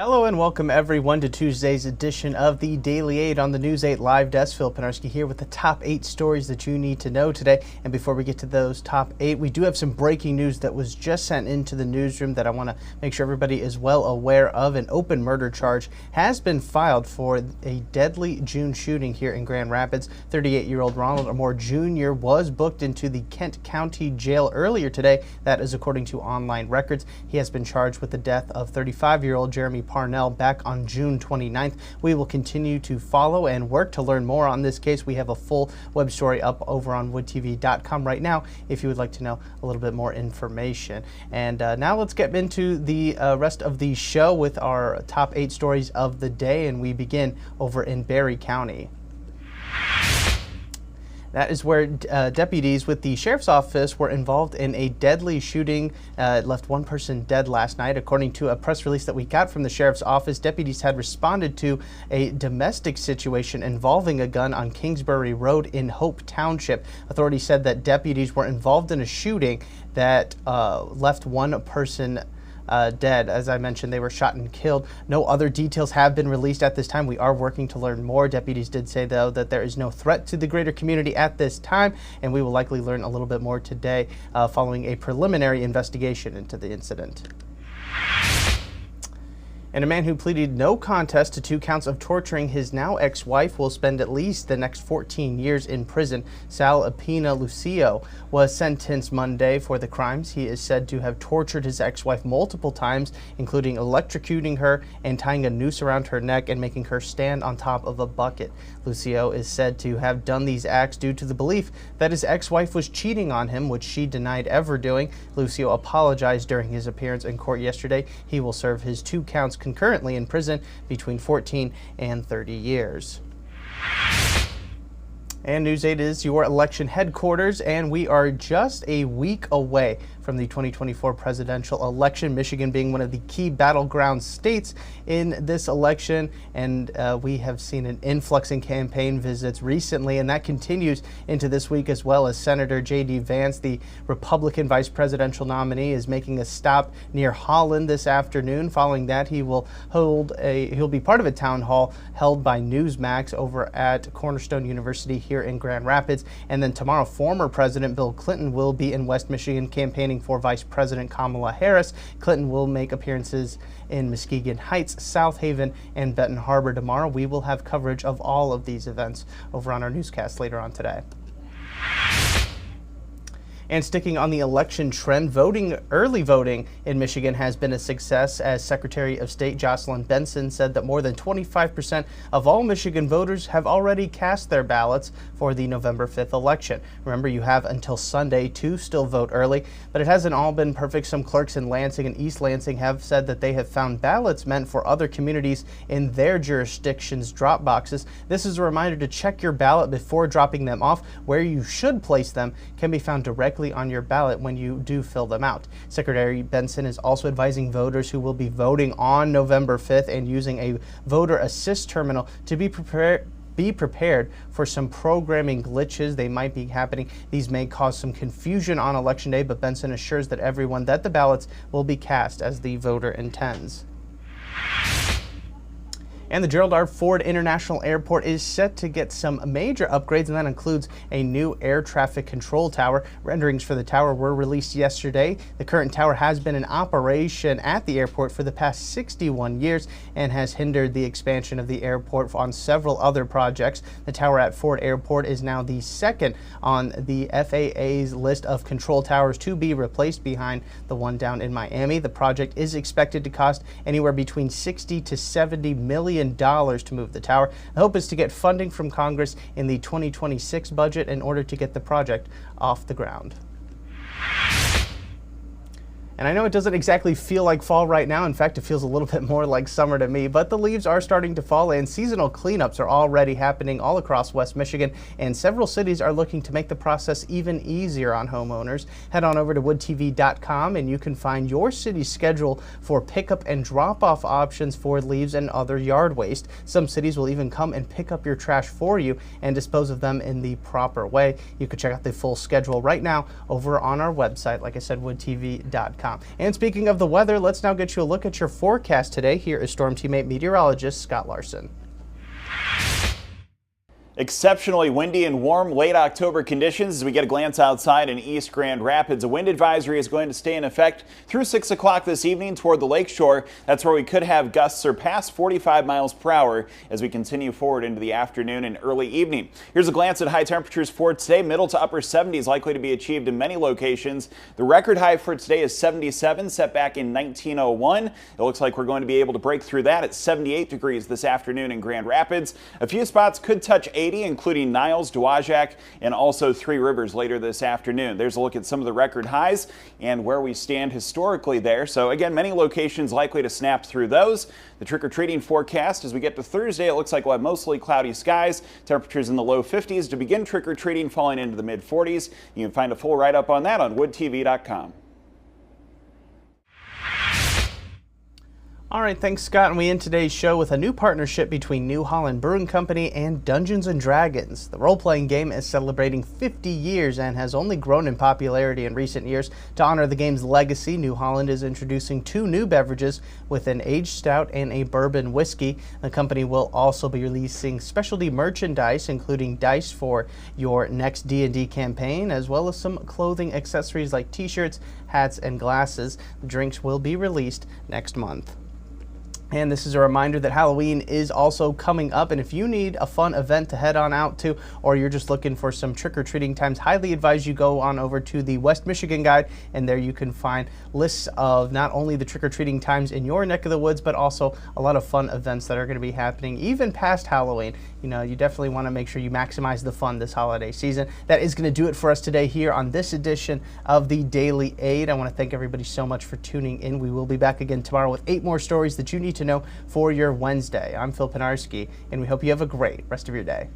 Hello and welcome everyone to Tuesday's edition of the Daily 8 on the News 8 Live Desk. Phil Penarski here with the top 8 stories that you need to know today. And before we get to those top 8, we do have some breaking news that was just sent into the newsroom that I want to make sure everybody is well aware of. An open murder charge has been filed for a deadly June shooting here in Grand Rapids. 38-year-old Ronald Moore Jr. was booked into the Kent County Jail earlier today. That is according to online records. He has been charged with the death of 35-year-old Jeremy Parnell back on June 29th. We will continue to follow and work to learn more on this case. We have a full web story up over on woodtv.com right now if you would like to know a little bit more information. And now let's get into the rest of the show with our top 8 stories of the day, and we begin over in Barry County. That is where deputies with the sheriff's office were involved in a deadly shooting. It left one person dead last night. According to a press release that we got from the sheriff's office, deputies had responded to a domestic situation involving a gun on Kingsbury Road in Hope Township. Authorities said that deputies were involved in a shooting that left one person dead. As I mentioned, they were shot and killed. No other details have been released at this time. We are working to learn more. Deputies did say, though, that there is no threat to the greater community at this time, and we will likely learn a little bit more today following a preliminary investigation into the incident. And a man who pleaded no contest to 2 counts of torturing his now ex-wife will spend at least the next 14 years in prison. Sal Apina Lucio was sentenced Monday for the crimes. He is said to have tortured his ex-wife multiple times, including electrocuting her and tying a noose around her neck and making her stand on top of a bucket. Lucio is said to have done these acts due to the belief that his ex-wife was cheating on him, which she denied ever doing. Lucio apologized during his appearance in court yesterday. He will serve his 2 counts concurrently in prison between 14 and 30 years. And News 8 is your election headquarters, and we are just a week away from the 2024 presidential election, Michigan being one of the key battleground states in this election. And we have seen an influx in campaign visits recently, and that continues into this week as well, as Senator J.D. Vance, the Republican vice presidential nominee, is making a stop near Holland this afternoon. Following that, he'll be part of a town hall held by Newsmax over at Cornerstone University here in Grand Rapids. And then tomorrow, former President Bill Clinton will be in West Michigan campaigning for Vice President Kamala Harris. Clinton will make appearances in Muskegon Heights, South Haven, and Benton Harbor tomorrow. We will have coverage of all of these events over on our newscast later on today. And sticking on the election trend, early voting in Michigan has been a success, as Secretary of State Jocelyn Benson said that more than 25% of all Michigan voters have already cast their ballots for the November 5th election. Remember, you have until Sunday to still vote early, but it hasn't all been perfect. Some clerks in Lansing and East Lansing have said that they have found ballots meant for other communities in their jurisdiction's drop boxes. This is a reminder to check your ballot before dropping them off. Where you should place them can be found directly on your ballot when you do fill them out. Secretary Benson is also advising voters who will be voting on November 5th and using a voter assist terminal to be prepared for some programming glitches. They might be happening. These may cause some confusion on Election Day, but Benson assures that everyone that the ballots will be cast as the voter intends. And the Gerald R. Ford International Airport is set to get some major upgrades, and that includes a new air traffic control tower. Renderings for the tower were released yesterday. The current tower has been in operation at the airport for the past 61 years and has hindered the expansion of the airport on several other projects. The tower at Ford Airport is now the second on the FAA's list of control towers to be replaced, behind the one down in Miami. The project is expected to cost anywhere between $60 to $70 million to move the tower. The hope is to get funding from Congress in the 2026 budget in order to get the project off the ground. And I know it doesn't exactly feel like fall right now. In fact, it feels a little bit more like summer to me, but the leaves are starting to fall and seasonal cleanups are already happening all across West Michigan, and several cities are looking to make the process even easier on homeowners. Head on over to woodtv.com and you can find your city's schedule for pickup and drop-off options for leaves and other yard waste. Some cities will even come and pick up your trash for you and dispose of them in the proper way. You can check out the full schedule right now over on our website, like I said, woodtv.com. stormteammate.com. And speaking of the weather, let's now get you a look at your forecast today. Here is Storm Teammate meteorologist Scott Larson. Exceptionally windy and warm late October conditions as we get a glance outside in East Grand Rapids. A wind advisory is going to stay in effect through 6 o'clock this evening toward the lakeshore. That's where we could have gusts surpass 45 miles per hour as we continue forward into the afternoon and early evening. Here's a glance at high temperatures for today. Middle to upper 70s likely to be achieved in many locations. The record high for today is 77, set back in 1901. It looks like we're going to be able to break through that at 78 degrees this afternoon in Grand Rapids. A few spots could touch 80, including Niles, Dowagiac, and also Three Rivers later this afternoon. There's a look at some of the record highs and where we stand historically there. So again, many locations likely to snap through those. The trick-or-treating forecast as we get to Thursday, it looks like we'll have mostly cloudy skies, temperatures in the low 50s to begin trick-or-treating, falling into the mid 40s. You can find a full write-up on that on woodtv.com. All right, thanks, Scott. And we end today's show with a new partnership between New Holland Brewing Company and Dungeons & Dragons. The role-playing game is celebrating 50 years and has only grown in popularity in recent years. To honor the game's legacy, New Holland is introducing 2 new beverages with an aged stout and a bourbon whiskey. The company will also be releasing specialty merchandise, including dice for your next D&D campaign, as well as some clothing accessories like t-shirts, hats, and glasses. The drinks will be released next month. And this is a reminder that Halloween is also coming up, and if you need a fun event to head on out to, or you're just looking for some trick-or-treating times, highly advise you go on over to the West Michigan Guide, and there you can find lists of not only the trick-or-treating times in your neck of the woods, but also a lot of fun events that are going to be happening even past Halloween. You know, you definitely want to make sure you maximize the fun this holiday season. That is going to do it for us today here on this edition of the Daily Aid. I want to thank everybody so much for tuning in. We will be back again tomorrow with 8 more stories that you need to know for your Wednesday. I'm Phil Pinarski, and we hope you have a great rest of your day.